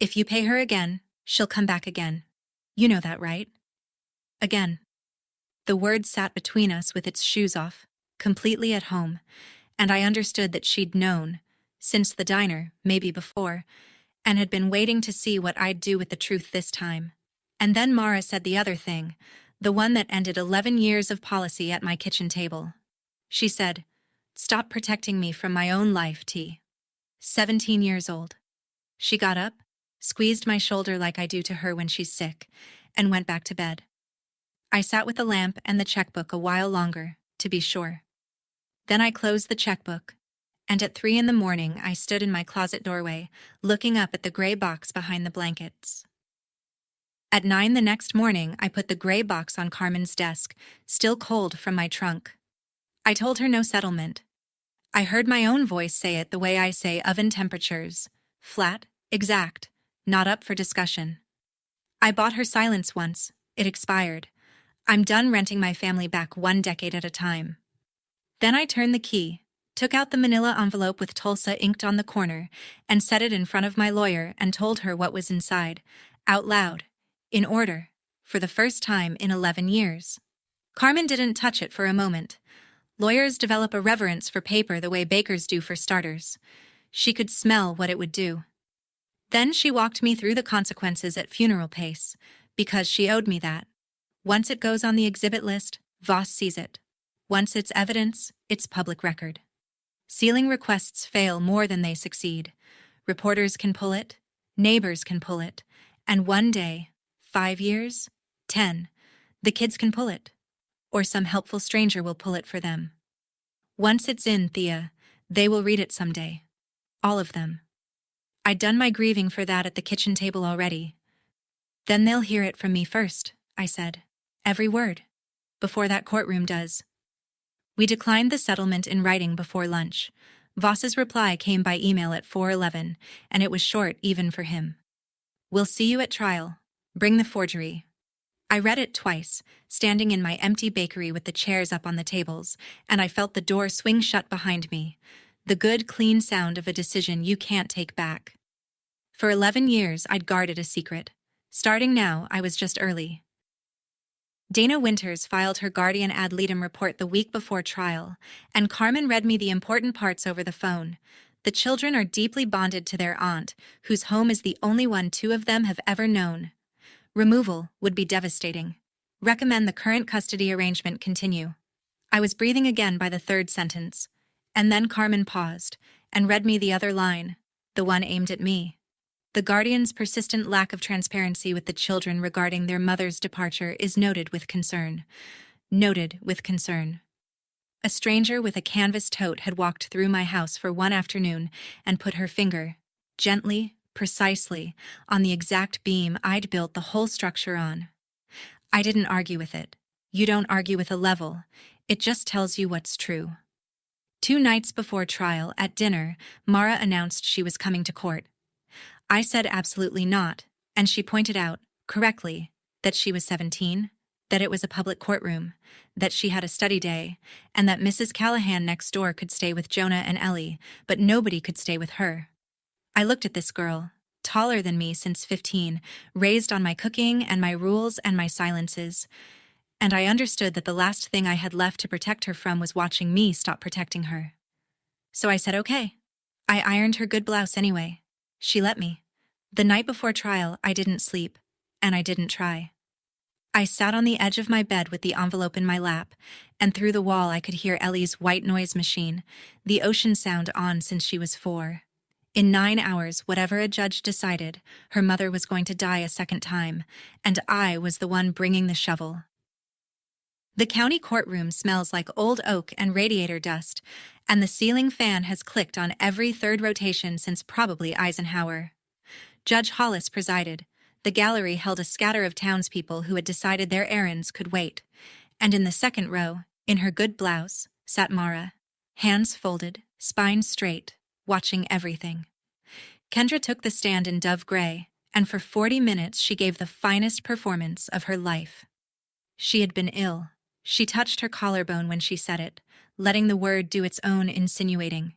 If you pay her again, she'll come back again. You know that, right? Again. The word sat between us with its shoes off, completely at home, and I understood that she'd known, since the diner, maybe before, and had been waiting to see what I'd do with the truth this time. And then Mara said the other thing, the one that ended 11 years of policy at my kitchen table. She said, stop protecting me from my own life, T. 17 years old. She got up, squeezed my shoulder like I do to her when she's sick, and went back to bed. I sat with the lamp and the checkbook a while longer, to be sure. Then I closed the checkbook, and at 3 a.m. I stood in my closet doorway, looking up at the gray box behind the blankets. At 9 the next morning, I put the gray box on Carmen's desk, still cold from my trunk. I told her no settlement. I heard my own voice say it the way I say oven temperatures. Flat, exact, not up for discussion. I bought her silence once. It expired. I'm done renting my family back 1 decade at a time. Then I turned the key, took out the manila envelope with Tulsa inked on the corner, and set it in front of my lawyer and told her what was inside, out loud, in order, for the first time in 11 years. Carmen didn't touch it for a moment. Lawyers develop a reverence for paper the way bakers do for starters. She could smell what it would do. Then she walked me through the consequences at funeral pace, because she owed me that. Once it goes on the exhibit list, Voss sees it. Once it's evidence, it's public record. Sealing requests fail more than they succeed. Reporters can pull it, neighbors can pull it, and one day, 5 years, 10, the kids can pull it. Or some helpful stranger will pull it for them. Once it's in, Thea, they will read it someday. All of them. I'd done my grieving for that at the kitchen table already. Then they'll hear it from me first, I said. Every word. Before that courtroom does. We declined the settlement in writing before lunch. Voss's reply came by email at 4:11, and it was short even for him. We'll see you at trial. Bring the forgery. I read it twice, standing in my empty bakery with the chairs up on the tables, and I felt the door swing shut behind me, the good, clean sound of a decision you can't take back. For 11 years, I'd guarded a secret. Starting now, I was just early. Dana Winters filed her guardian ad litem report the week before trial, and Carmen read me the important parts over the phone. The children are deeply bonded to their aunt, whose home is the only one two of them have ever known. Removal would be devastating. Recommend the current custody arrangement continue. I was breathing again by the third sentence, and then Carmen paused and read me the other line, the one aimed at me. The guardian's persistent lack of transparency with the children regarding their mother's departure is noted with concern. Noted with concern. A stranger with a canvas tote had walked through my house for one afternoon and put her finger, gently, precisely, on the exact beam I'd built the whole structure on. I didn't argue with it. You don't argue with a level. It just tells you what's true. 2 nights before trial, at dinner, Mara announced she was coming to court. I said absolutely not, and she pointed out, correctly, that she was 17, that it was a public courtroom, that she had a study day, and that Mrs. Callahan next door could stay with Jonah and Ellie, but nobody could stay with her. I looked at this girl, taller than me since 15, raised on my cooking and my rules and my silences, and I understood that the last thing I had left to protect her from was watching me stop protecting her. So I said okay. I ironed her good blouse anyway. She let me. The night before trial, I didn't sleep, and I didn't try. I sat on the edge of my bed with the envelope in my lap, and through the wall I could hear Ellie's white noise machine, the ocean sound on since she was 4. In 9 hours, whatever a judge decided, her mother was going to die a second time, and I was the one bringing the shovel. The county courtroom smells like old oak and radiator dust, and the ceiling fan has clicked on every third rotation since probably Eisenhower. Judge Hollis presided. The gallery held a scatter of townspeople who had decided their errands could wait, and in the second row, in her good blouse, sat Mara, hands folded, spine straight, watching everything. Kendra took the stand in dove gray, and for 40 minutes she gave the finest performance of her life. She had been ill. She touched her collarbone when she said it, letting the word do its own insinuating.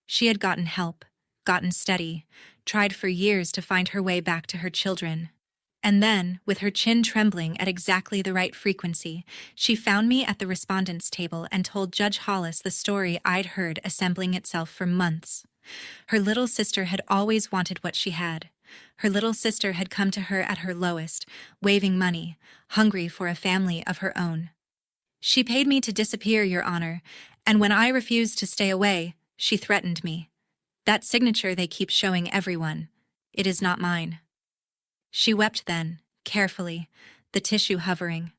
She had gotten help, gotten steady, tried for years to find her way back to her children. And then, with her chin trembling at exactly the right frequency, she found me at the respondents' table and told Judge Hollis the story I'd heard assembling itself for months. Her little sister had always wanted what she had. Her little sister had come to her at her lowest, waving money, hungry for a family of her own. She paid me to disappear, Your Honor, and when I refused to stay away, she threatened me. That signature they keep showing everyone. It is not mine. She wept then, carefully, the tissue hovering.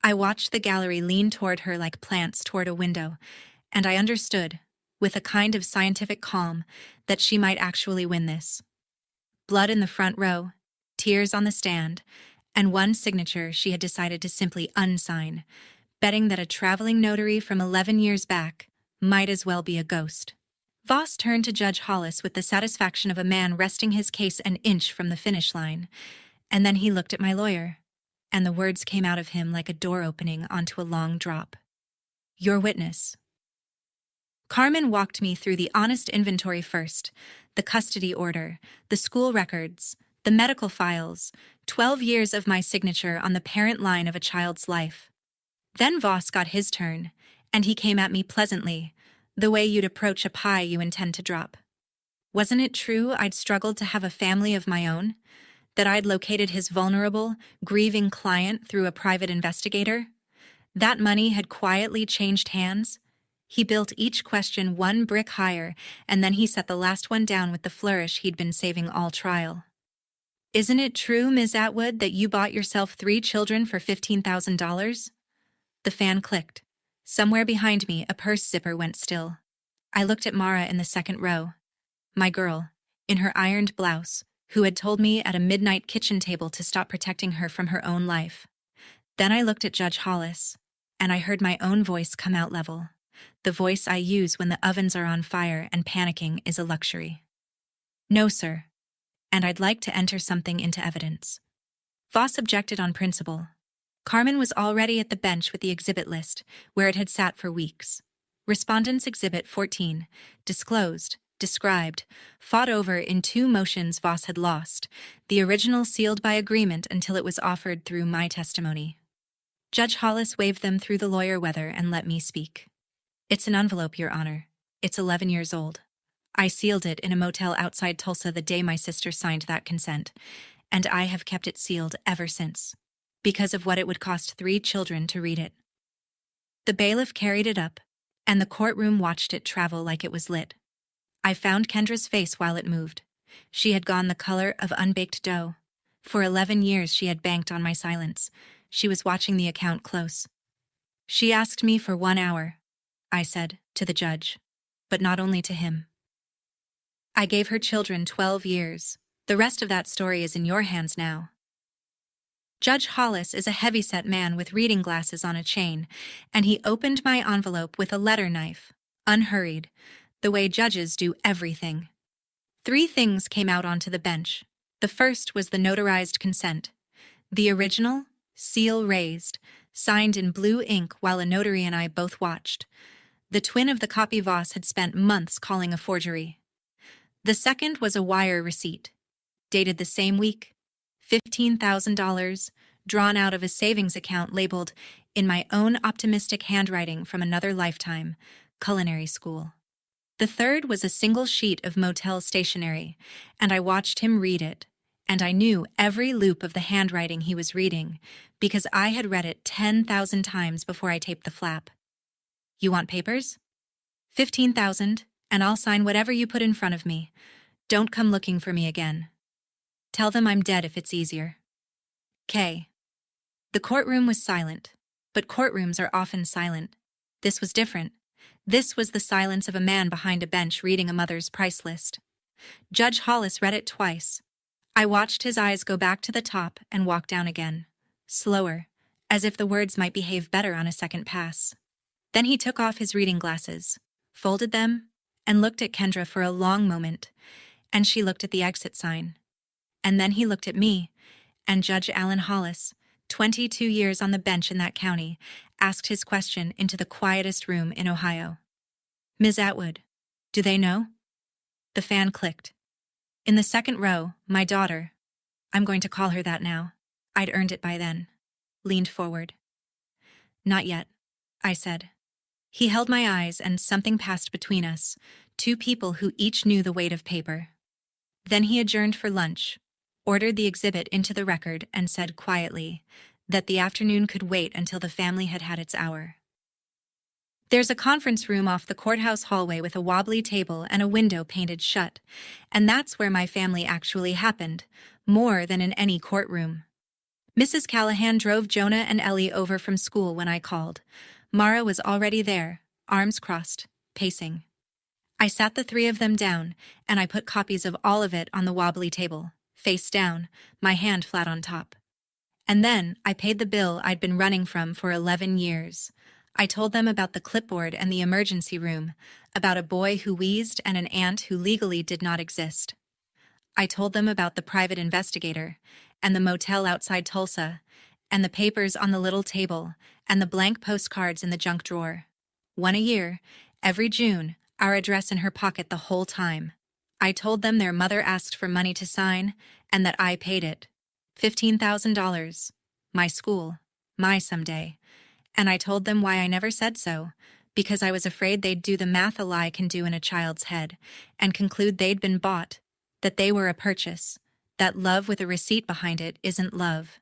I watched the gallery lean toward her like plants toward a window, and I understood, with a kind of scientific calm, that she might actually win this. Blood in the front row, tears on the stand, and one signature she had decided to simply unsign, betting that a traveling notary from 11 years back might as well be a ghost. Voss turned to Judge Hollis with the satisfaction of a man resting his case an inch from the finish line, and then he looked at my lawyer, and the words came out of him like a door opening onto a long drop. Your witness. Carmen walked me through the honest inventory first, the custody order, the school records, the medical files, 12 years of my signature on the parent line of a child's life. Then Voss got his turn, and he came at me pleasantly, the way you'd approach a pie you intend to drop. Wasn't it true I'd struggled to have a family of my own? That I'd located his vulnerable, grieving client through a private investigator? That money had quietly changed hands? He built each question one brick higher, and then he set the last one down with the flourish he'd been saving all trial. Isn't it true, Ms. Atwood, that you bought yourself 3 children for $15,000? The fan clicked. Somewhere behind me, a purse zipper went still. I looked at Mara in the second row. My girl, in her ironed blouse, who had told me at a midnight kitchen table to stop protecting her from her own life. Then I looked at Judge Hollis, and I heard my own voice come out level, the voice I use when the ovens are on fire and panicking is a luxury. No, sir, and I'd like to enter something into evidence. Voss objected on principle. Carmen was already at the bench with the exhibit list, where it had sat for weeks. Respondents Exhibit 14, disclosed, described, fought over in 2 motions Voss had lost, the original sealed by agreement until it was offered through my testimony. Judge Hollis waved them through the lawyer weather and let me speak. It's an envelope, Your Honor. It's 11 years old. I sealed it in a motel outside Tulsa the day my sister signed that consent, and I have kept it sealed ever since, because of what it would cost 3 children to read it. The bailiff carried it up, and the courtroom watched it travel like it was lit. I found Kendra's face while it moved. She had gone the color of unbaked dough. For 11 years she had banked on my silence. She was watching the account close. She asked me for 1 hour, I said, to the judge, but not only to him. I gave her children 12 years. The rest of that story is in your hands now. Judge Hollis is a heavy-set man with reading glasses on a chain, and he opened my envelope with a letter knife, unhurried, the way judges do everything. 3 things came out onto the bench. The first was the notarized consent. The original, seal raised, signed in blue ink while a notary and I both watched. The twin of the copy Voss had spent months calling a forgery. The second was a wire receipt, dated the same week, $15,000, drawn out of a savings account labeled, in my own optimistic handwriting from another lifetime, culinary school. The third was a single sheet of motel stationery, and I watched him read it, and I knew every loop of the handwriting he was reading, because I had read it 10,000 times before I taped the flap. You want papers? 15,000, and I'll sign whatever you put in front of me. Don't come looking for me again. Tell them I'm dead if it's easier. K. The courtroom was silent, but courtrooms are often silent. This was different. This was the silence of a man behind a bench reading a mother's price list. Judge Hollis read it twice. I watched his eyes go back to the top and walk down again, slower, as if the words might behave better on a second pass. Then he took off his reading glasses, folded them, and looked at Kendra for a long moment, and she looked at the exit sign. And then he looked at me, and Judge Alan Hollis, 22 years on the bench in that county, asked his question into the quietest room in Ohio. Ms. Atwood, do they know? The fan clicked. In the second row, my daughter, I'm going to call her that now, I'd earned it by then, leaned forward. Not yet, I said. He held my eyes and something passed between us, 2 people who each knew the weight of paper. Then he adjourned for lunch, ordered the exhibit into the record, and said quietly that the afternoon could wait until the family had had its hour. There's a conference room off the courthouse hallway with a wobbly table and a window painted shut, and that's where my family actually happened, more than in any courtroom. Mrs. Callahan drove Jonah and Ellie over from school when I called. Mara was already there, arms crossed, pacing. I sat the 3 of them down, and I put copies of all of it on the wobbly table, face down, my hand flat on top. And then I paid the bill I'd been running from for 11 years. I told them about the clipboard and the emergency room, about a boy who wheezed and an aunt who legally did not exist. I told them about the private investigator, and the motel outside Tulsa, and the papers on the little table, and the blank postcards in the junk drawer. 1 a year, every June, our address in her pocket the whole time. I told them their mother asked for money to sign, and that I paid it. $15,000. My school. My someday. And I told them why I never said so, because I was afraid they'd do the math a lie can do in a child's head, and conclude they'd been bought, that they were a purchase, that love with a receipt behind it isn't love.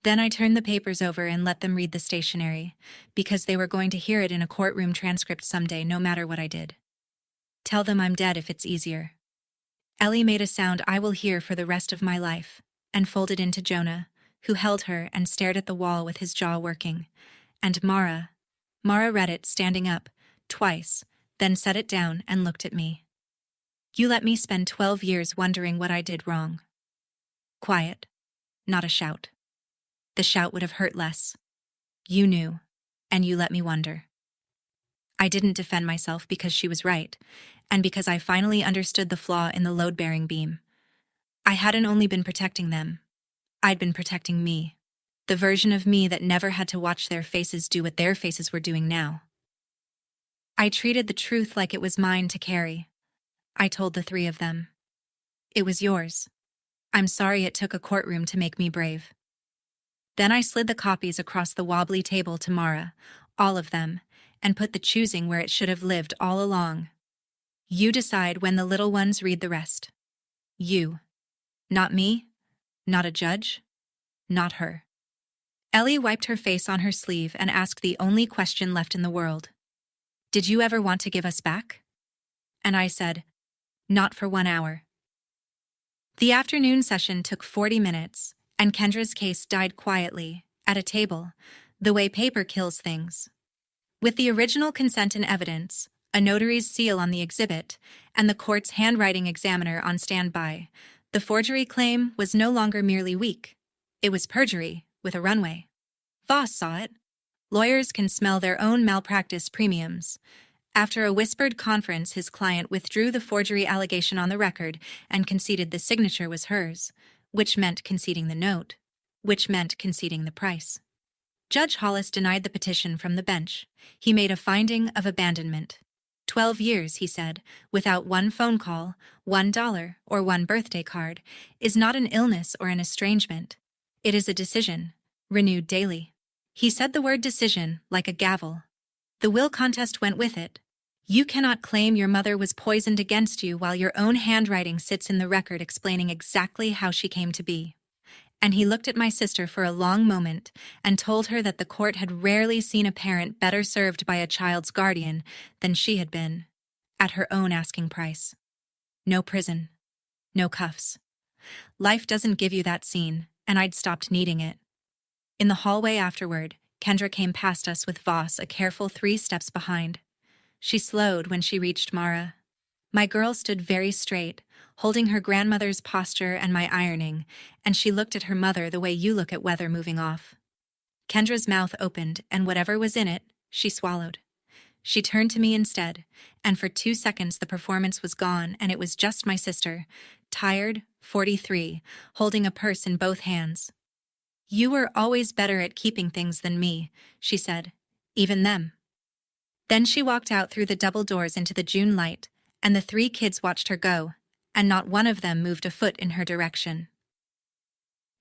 Then I turned the papers over and let them read the stationery, because they were going to hear it in a courtroom transcript someday no matter what I did. Tell them I'm dead if it's easier. Ellie made a sound I will hear for the rest of my life, and folded into Jonah, who held her and stared at the wall with his jaw working. And Mara read it standing up, twice, then set it down and looked at me. You let me spend 12 years wondering what I did wrong. Quiet, not a shout. The shout would have hurt less. You knew, and you let me wonder. I didn't defend myself because she was right, and because I finally understood the flaw in the load-bearing beam. I hadn't only been protecting them. I'd been protecting me, the version of me that never had to watch their faces do what their faces were doing now. I treated the truth like it was mine to carry. I told the 3 of them. It was yours. I'm sorry it took a courtroom to make me brave. Then I slid the copies across the wobbly table to Mara, all of them, and put the choosing where it should have lived all along. You decide when the little ones read the rest. You. Not me, not a judge, not her. Ellie wiped her face on her sleeve and asked the only question left in the world. Did you ever want to give us back? And I said, not for 1 hour. The afternoon session took 40 minutes, and Kendra's case died quietly, at a table, the way paper kills things. With the original consent in evidence, a notary's seal on the exhibit, and the court's handwriting examiner on standby, the forgery claim was no longer merely weak. It was perjury, with a runway. Voss saw it. Lawyers can smell their own malpractice premiums. After a whispered conference, his client withdrew the forgery allegation on the record and conceded the signature was hers, which meant conceding the note, which meant conceding the price. Judge Hollis denied the petition from the bench. He made a finding of abandonment. 12 years, he said, without one phone call, $1, or one birthday card, is not an illness or an estrangement. It is a decision, renewed daily. He said the word decision like a gavel. The will contest went with it. You cannot claim your mother was poisoned against you while your own handwriting sits in the record explaining exactly how she came to be. And he looked at my sister for a long moment and told her that the court had rarely seen a parent better served by a child's guardian than she had been, at her own asking price. No prison. No cuffs. Life doesn't give you that scene, and I'd stopped needing it. In the hallway afterward, Kendra came past us with Voss a careful 3 steps behind. She slowed when she reached Mara. My girl stood very straight, holding her grandmother's posture and my ironing, and she looked at her mother the way you look at weather moving off. Kendra's mouth opened, and whatever was in it, she swallowed. She turned to me instead, and for 2 seconds the performance was gone and it was just my sister, tired, 43, holding a purse in both hands. You were always better at keeping things than me, she said, even them. Then she walked out through the double doors into the June light, and the 3 kids watched her go, and not one of them moved a foot in her direction.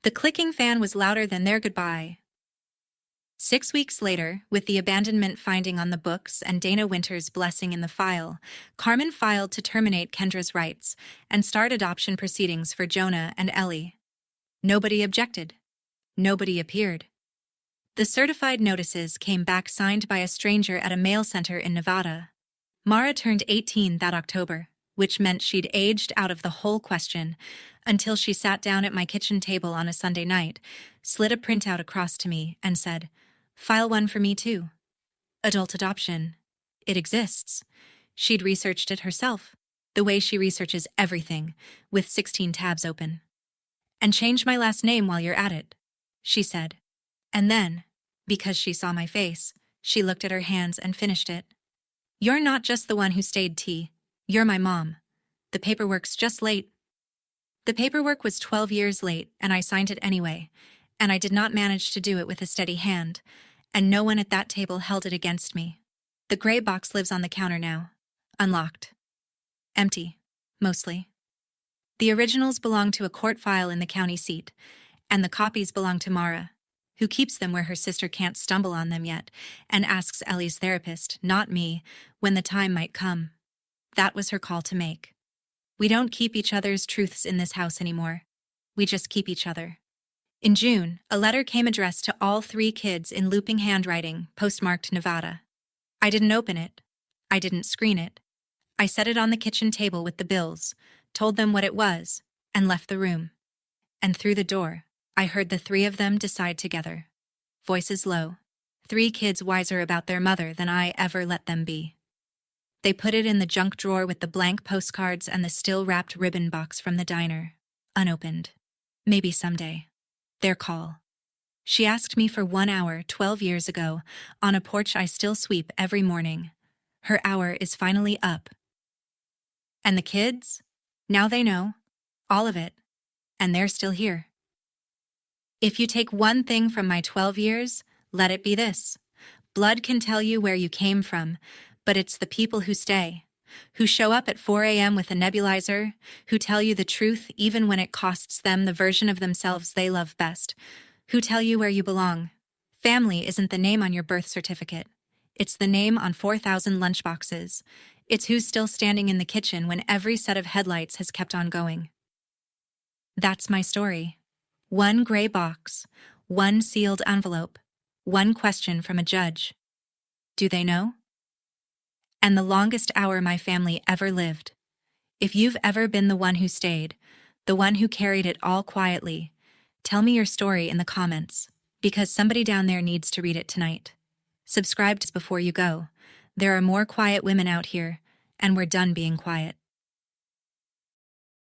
The clicking fan was louder than their goodbye. 6 weeks later, with the abandonment finding on the books and Dana Winter's blessing in the file, Carmen filed to terminate Kendra's rights and start adoption proceedings for Jonah and Ellie. Nobody objected. Nobody appeared. The certified notices came back signed by a stranger at a mail center in Nevada. Mara turned 18 that October, which meant she'd aged out of the whole question, until she sat down at my kitchen table on a Sunday night, slid a printout across to me, and said, "File one for me too. Adult adoption. It exists." She'd researched it herself, the way she researches everything, with 16 tabs open. "And change my last name while you're at it," she said. And then, because she saw my face, she looked at her hands and finished it. "You're not just the one who stayed, T. You're my mom. The paperwork's just late." The paperwork was 12 years late, and I signed it anyway, and I did not manage to do it with a steady hand, and no one at that table held it against me. The gray box lives on the counter now, unlocked. Empty, mostly. The originals belong to a court file in the county seat, and the copies belong to Mara, who keeps them where her sister can't stumble on them yet, and asks Ellie's therapist, not me, when the time might come. That was her call to make. We don't keep each other's truths in this house anymore. We just keep each other. In June, a letter came addressed to all 3 kids in looping handwriting, postmarked Nevada. I didn't open it. I didn't screen it. I set it on the kitchen table with the bills, told them what it was, and left the room. And through the door, I heard the 3 of them decide together. Voices low. 3 kids wiser about their mother than I ever let them be. They put it in the junk drawer with the blank postcards and the still-wrapped ribbon box from the diner, unopened. Maybe someday. Their call. She asked me for 1 hour 12 years ago, on a porch I still sweep every morning. Her hour is finally up. And the kids? Now they know. All of it. And they're still here. If you take one thing from my 12 years, let it be this. Blood can tell you where you came from, but it's the people who stay, who show up at 4 a.m. with a nebulizer, who tell you the truth even when it costs them the version of themselves they love best, Who tell you where you belong? Family isn't the name on your birth certificate. It's the name on 4,000 lunchboxes. It's who's still standing in the kitchen when every set of headlights has kept on going. That's my story. One gray box, one sealed envelope, one question from a judge. Do they know? And the longest hour my family ever lived. If you've ever been the one who stayed, the one who carried it all quietly, tell me your story in the comments, because somebody down there needs to read it tonight. Subscribe before you go. There are more quiet women out here, and we're done being quiet.